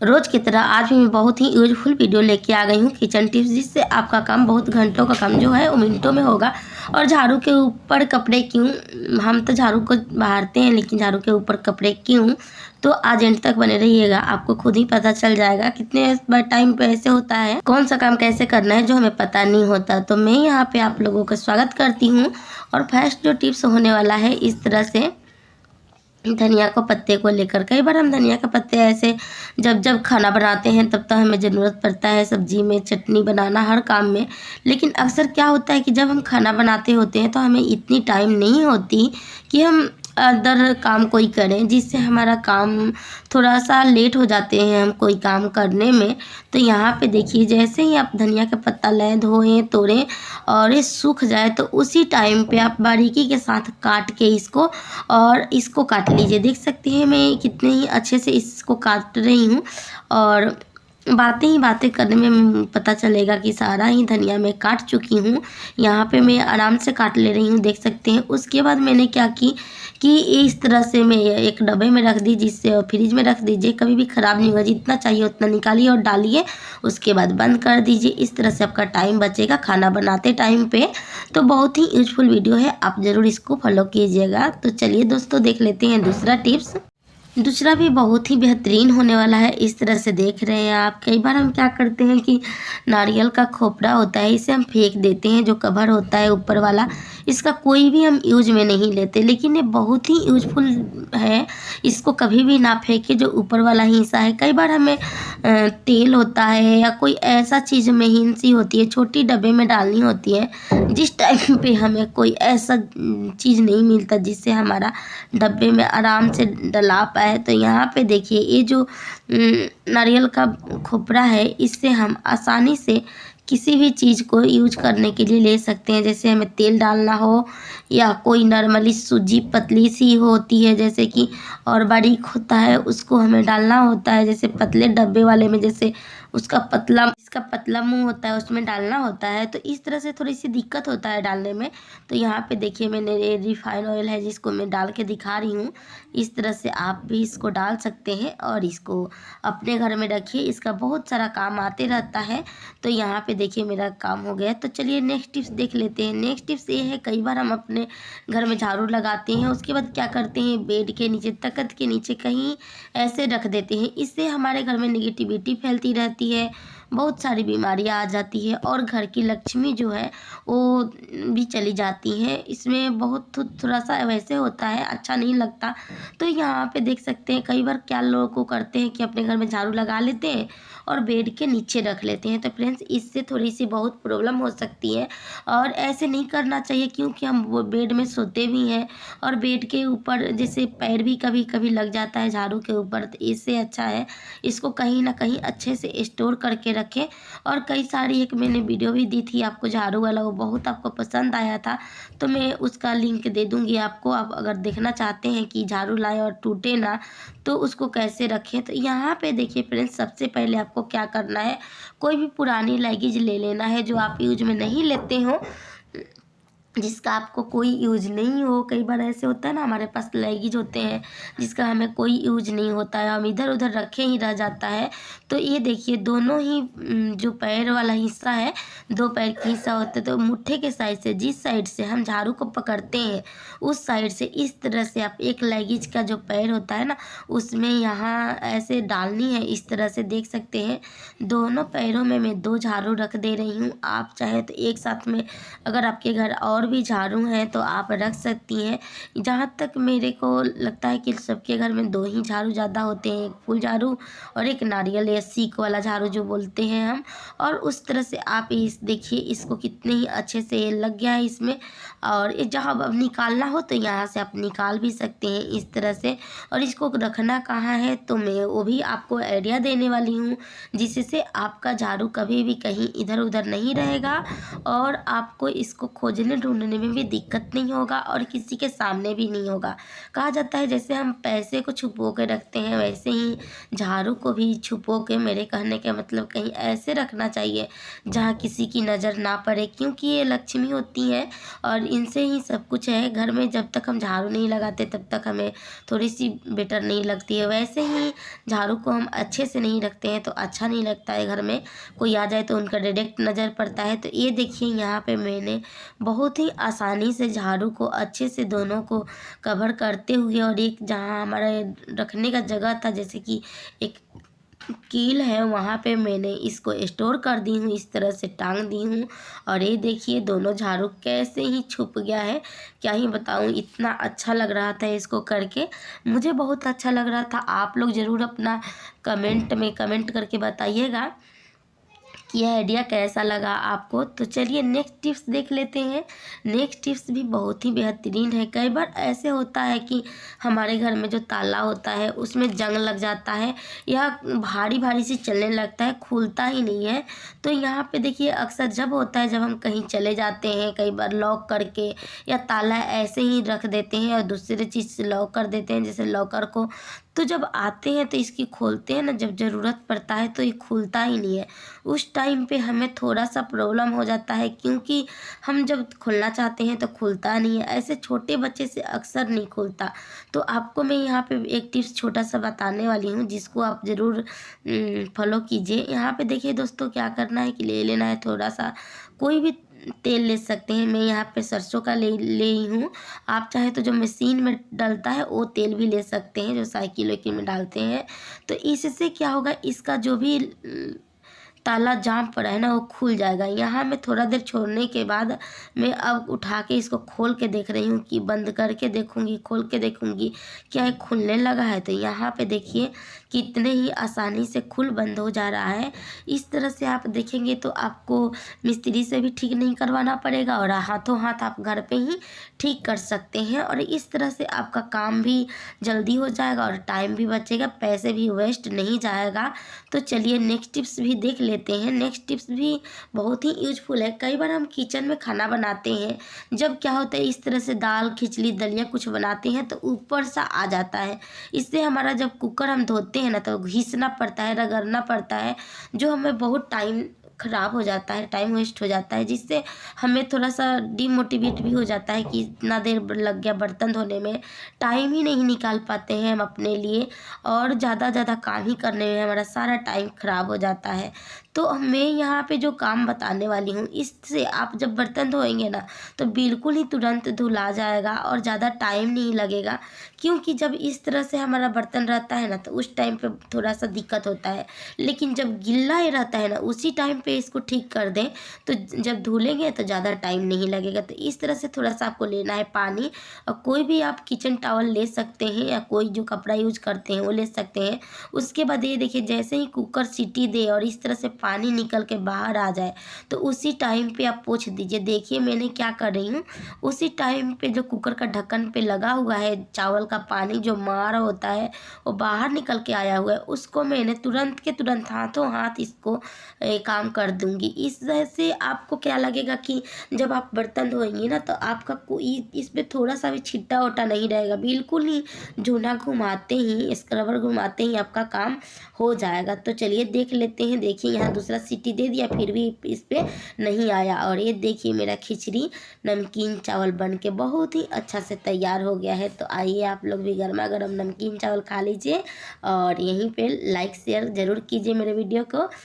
रोज़ की तरह आज भी मैं बहुत ही यूजफुल वीडियो लेके आ गई हूँ किचन टिप्स, जिससे आपका काम बहुत घंटों का काम जो है वो मिनटों में होगा। और झाड़ू के ऊपर कपड़े क्यों, हम तो झाड़ू को बहारते हैं लेकिन झाड़ू के ऊपर कपड़े क्यों, तो आज एंड तक बने रहिएगा, आपको खुद ही पता चल जाएगा कितने टाइम पे ऐसे होता है, कौन सा काम कैसे करना है जो हमें पता नहीं होता। तो मैं यहाँ पे आप लोगों का स्वागत करती हूँ। और फर्स्ट जो टिप्स होने वाला है इस तरह से धनिया को पत्ते को लेकर। कई बार हम धनिया के पत्ते ऐसे जब जब खाना बनाते हैं तब तो हमें ज़रूरत पड़ता है सब्जी में, चटनी बनाना, हर काम में। लेकिन अक्सर क्या होता है कि जब हम खाना बनाते होते हैं तो हमें इतनी टाइम नहीं होती कि हम अदर काम कोई करें, जिससे हमारा काम थोड़ा सा लेट हो जाते हैं हम कोई काम करने में। तो यहाँ पे देखिए, जैसे ही आप धनिया का पत्ता लें, धोएं, तोड़ें और ये सूख जाए तो उसी टाइम पे आप बारीकी के साथ काट के इसको और इसको काट लीजिए। देख सकते हैं मैं कितने ही अच्छे से इसको काट रही हूँ। और बातें ही बातें करने में पता चलेगा कि सारा ही धनिया मैं काट चुकी हूँ। यहाँ पे मैं आराम से काट ले रही हूँ, देख सकते हैं। उसके बाद मैंने क्या की कि इस तरह से मैं एक डब्बे में रख दी, जिससे फ्रिज में रख दीजिए, कभी भी ख़राब नहीं होगा। जितना चाहिए उतना निकालिए और डालिए, उसके बाद बंद कर दीजिए। इस तरह से आपका टाइम बचेगा खाना बनाते टाइम पे। तो बहुत ही यूजफुल वीडियो है, आप ज़रूर इसको फॉलो कीजिएगा। तो चलिए दोस्तों, देख लेते हैं दूसरा टिप्स। दूसरा भी बहुत ही बेहतरीन होने वाला है। इस तरह से देख रहे हैं आप, कई बार हम क्या करते हैं कि नारियल का खोपरा होता है, इसे हम फेंक देते हैं, जो कवर होता है ऊपर वाला, इसका कोई भी हम यूज में नहीं लेते। लेकिन ये बहुत ही यूजफुल है, इसको कभी भी ना फेंके, जो ऊपर वाला हिस्सा है। कई बार हमें तेल होता है या कोई ऐसा चीज़ महीन सी होती है, छोटी डब्बे में डालनी होती है, जिस टाइम पे हमें कोई ऐसा चीज़ नहीं मिलता जिससे हमारा डब्बे में आराम से डला पाए। तो यहाँ पे देखिए, ये जो नारियल का खोपरा है, इससे हम आसानी से किसी भी चीज़ को यूज करने के लिए ले सकते हैं। जैसे हमें तेल डालना हो या कोई नॉर्मली सूजी पतली सी होती है जैसे कि, और बारीक होता है उसको हमें डालना होता है, जैसे पतले डब्बे वाले में जैसे उसका पतला, इसका पतला मुंह होता है उसमें डालना होता है। तो इस तरह से थोड़ी सी दिक्कत होता है डालने में। तो यहाँ पे देखिए, मैंने रिफाइन ऑयल है जिसको मैं डाल के दिखा रही हूँ। इस तरह से आप भी इसको डाल सकते हैं और इसको अपने घर में रखिए, इसका बहुत सारा काम आते रहता है। तो यहाँ पे देखिए मेरा काम हो गया। तो चलिए नेक्स्ट टिप्स देख लेते हैं। नेक्स्ट टिप्स ये है, कई बार हम अपने घर में झाड़ू लगाते हैं, उसके बाद क्या करते हैं, बेड के नीचे, तख्त के नीचे कहीं ऐसे रख देते हैं। इससे हमारे घर में नेगेटिविटी फैलती रहती है, बहुत सारी बीमारियां आ जाती है और घर की लक्ष्मी जो है वो भी चली जाती है। इसमें बहुत थोड़ा सा वैसे होता है, अच्छा नहीं लगता। तो यहाँ पे देख सकते हैं, कई बार क्या लोग को करते हैं कि अपने घर में झाड़ू लगा लेते हैं और बेड के नीचे रख लेते हैं। तो फ्रेंड्स, इससे थोड़ी सी बहुत प्रॉब्लम हो सकती है और ऐसे नहीं करना चाहिए, क्योंकि हम वो बेड में सोते भी हैं और बेड के ऊपर जैसे पैर भी कभी कभी लग जाता है झाड़ू के ऊपर। तो इससे अच्छा है इसको कहीं ना कहीं अच्छे से स्टोर करके रखें। और कई सारी, एक मैंने वीडियो भी दी थी आपको झाड़ू वाला, वो बहुत आपको पसंद आया था, तो मैं उसका लिंक दे दूंगी आपको। आप अगर देखना चाहते हैं कि झाड़ू लाएं और टूटे ना, तो उसको कैसे रखें। तो यहाँ पे देखिए फ्रेंड्स, सबसे पहले आपको क्या करना है, कोई भी पुरानी लगेज ले लेना है जो आप यूज में नहीं लेते हो, जिसका आपको कोई यूज नहीं हो। कई बार ऐसे होता है ना, हमारे पास लगेज होते हैं जिसका हमें कोई यूज नहीं होता है, हम इधर उधर रखे ही रह जाता है। तो ये देखिए, दोनों ही जो पैर वाला हिस्सा है, दो पैर का हिस्सा होता है, तो मुट्ठे के साइड से, जिस साइड से हम झाड़ू को पकड़ते हैं उस साइड से इस तरह से आप एक लगेज का जो पैर होता है ना, उसमें यहाँ ऐसे डालनी है। इस तरह से देख सकते हैं, दोनों पैरों में मैं 2 झाड़ू रख दे रही हूँ। आप चाहे तो एक साथ में, अगर आपके घर और भी झाड़ू हैं तो आप रख सकती हैं। जहाँ तक मेरे को लगता है कि सबके घर में 2 ही झाड़ू ज़्यादा होते हैं, एक फुल झाड़ू और एक नारियल या सीक वाला झाड़ू जो बोलते हैं हम। और उस तरह से आप इस देखिए, इसको कितने ही अच्छे से लग गया है इसमें। और ये जहाँ अब निकालना हो तो यहाँ से आप निकाल भी सकते हैं इस तरह से। और इसको रखना कहाँ है तो मैं वो भी आपको आइडिया देने वाली हूँ, जिससे आपका झाड़ू कभी भी कहीं इधर उधर नहीं रहेगा और आपको इसको खोजने ढूंढने ढूंढने में भी दिक्कत नहीं होगा और किसी के सामने भी नहीं होगा। कहा जाता है जैसे हम पैसे को छुपो के रखते हैं, वैसे ही झाड़ू को भी छुपो के, मेरे कहने का मतलब कहीं ऐसे रखना चाहिए जहाँ किसी की नज़र ना पड़े, क्योंकि ये लक्ष्मी होती है और इनसे ही सब कुछ है। घर में जब तक हम झाड़ू नहीं लगाते तब तक हमें थोड़ी सी बेटर नहीं लगती है। वैसे ही झाड़ू को हम अच्छे से नहीं रखते हैं तो अच्छा नहीं लगता है। घर में कोई आ जाए तो उनका डायरेक्ट नज़र पड़ता है। तो ये देखिए यहाँ पे मैंने बहुत ही आसानी से झाड़ू को अच्छे से दोनों को कवर करते हुए, और एक जहाँ हमारा रखने का जगह था जैसे कि एक कील है, वहाँ पे मैंने इसको स्टोर कर दी हूँ, इस तरह से टांग दी हूँ। और ये देखिए दोनों झाड़ू कैसे ही छुप गया है, क्या ही बताऊँ, इतना अच्छा लग रहा था इसको करके, मुझे बहुत अच्छा लग रहा था। आप लोग ज़रूर अपना कमेंट में कमेंट करके बताइएगा कि यह आइडिया कैसा लगा आपको। तो चलिए नेक्स्ट टिप्स देख लेते हैं। नेक्स्ट टिप्स भी बहुत ही बेहतरीन है। कई बार ऐसे होता है कि हमारे घर में जो ताला होता है उसमें जंग लग जाता है या भारी भारी से चलने लगता है, खुलता ही नहीं है। तो यहाँ पे देखिए अक्सर जब होता है जब हम कहीं चले जाते हैं, कई बार लॉक करके या ताला ऐसे ही रख देते हैं और दूसरे चीज़ से लॉक कर देते हैं जैसे लॉकर को, तो जब आते हैं तो इसकी खोलते हैं ना, जब ज़रूरत पड़ता है तो ये खुलता ही नहीं है। उस टाइम पे हमें थोड़ा सा प्रॉब्लम हो जाता है, क्योंकि हम जब खोलना चाहते हैं तो खुलता नहीं है। ऐसे छोटे बच्चे से अक्सर नहीं खुलता। तो आपको मैं यहाँ पे एक टिप्स छोटा सा बताने वाली हूँ जिसको आप ज़रूर फॉलो कीजिए। यहाँ पे देखिए दोस्तों, क्या करना है कि ले लेना है थोड़ा सा, कोई भी तेल ले सकते हैं। मैं यहाँ पे सरसों का ले ली हूँ। आप चाहे तो जो मशीन में डलता है वो तेल भी ले सकते हैं, जो साइकिल वाइकिल में डालते हैं। तो इससे क्या होगा, इसका जो भी ताला जाम पड़ा है ना वो खुल जाएगा। यहाँ मैं थोड़ा देर छोड़ने के बाद मैं अब उठा के इसको खोल के देख रही हूँ कि बंद करके देखूँगी, खोल के देखूँगी क्या ये खुलने लगा है। तो यहाँ पे देखिए कितने ही आसानी से खुल बंद हो जा रहा है। इस तरह से आप देखेंगे तो आपको मिस्त्री से भी ठीक नहीं करवाना पड़ेगा और हाथों हाथ आप घर पे ही ठीक कर सकते हैं। और इस तरह से आपका काम भी जल्दी हो जाएगा और टाइम भी बचेगा, पैसे भी वेस्ट नहीं जाएगा। तो चलिए नेक्स्ट टिप्स भी देख लेते हैं। नेक्स्ट टिप्स भी बहुत ही यूजफुल है। कई बार हम किचन में खाना बनाते हैं, जब क्या होता है इस तरह से दाल खिचड़ी दलिया कुछ बनाते हैं तो ऊपर सा आ जाता है। इससे हमारा जब कुकर हम धोते हैं ना तो घिसना पड़ता है, रगड़ना पड़ता है, जो हमें बहुत टाइम ख़राब हो जाता है, टाइम वेस्ट हो जाता है, जिससे हमें थोड़ा सा डिमोटिवेट भी हो जाता है कि इतना देर लग गया बर्तन धोने में, टाइम ही नहीं निकाल पाते हैं हम अपने लिए और ज़्यादा काम ही करने में हमारा सारा टाइम ख़राब हो जाता है। तो मैं यहाँ पे जो काम बताने वाली हूँ, इससे आप जब बर्तन धोएंगे ना तो बिल्कुल ही तुरंत धुला जाएगा और ज़्यादा टाइम नहीं लगेगा। क्योंकि जब इस तरह से हमारा बर्तन रहता है ना तो उस टाइम पे थोड़ा सा दिक्कत होता है, लेकिन जब गीला ही रहता है ना उसी टाइम पे इसको ठीक कर दें तो जब धुलेंगे तो ज़्यादा टाइम नहीं लगेगा। तो इस तरह से थोड़ा सा आपको लेना है पानी, और कोई भी आप किचन टॉवल ले सकते हैं या कोई जो कपड़ा यूज करते हैं वो ले सकते हैं। उसके बाद ये देखिए जैसे ही कुकर सीटी दे और इस तरह से पानी निकल के बाहर आ जाए तो उसी टाइम पे आप पोंछ दीजिए। देखिए मैंने क्या कर रही हूँ, उसी टाइम पे जो कुकर का ढक्कन पे लगा हुआ है चावल का पानी जो मार होता है वो बाहर निकल के आया हुआ है, उसको मैंने तुरंत के तुरंत हाथों हाथ इसको काम कर दूंगी। इस तरह से आपको क्या लगेगा कि जब आप बर्तन धोएंगी ना तो आपका कोई इस पे थोड़ा सा भी छिट्टा वट्टा नहीं रहेगा, बिल्कुल ही जूना घुमाते ही स्क्रबर घुमाते ही आपका काम हो जाएगा। तो चलिए देख लेते हैं। देखिए यहाँ दूसरा सीटी दे दिया फिर भी इस पे नहीं आया, और ये देखिए मेरा खिचड़ी नमकीन चावल बन के बहुत ही अच्छा से तैयार हो गया है। तो आइए आप लोग भी गर्मा गर्म नमकीन चावल खा लीजिए और यहीं पे लाइक शेयर ज़रूर कीजिए मेरे वीडियो को।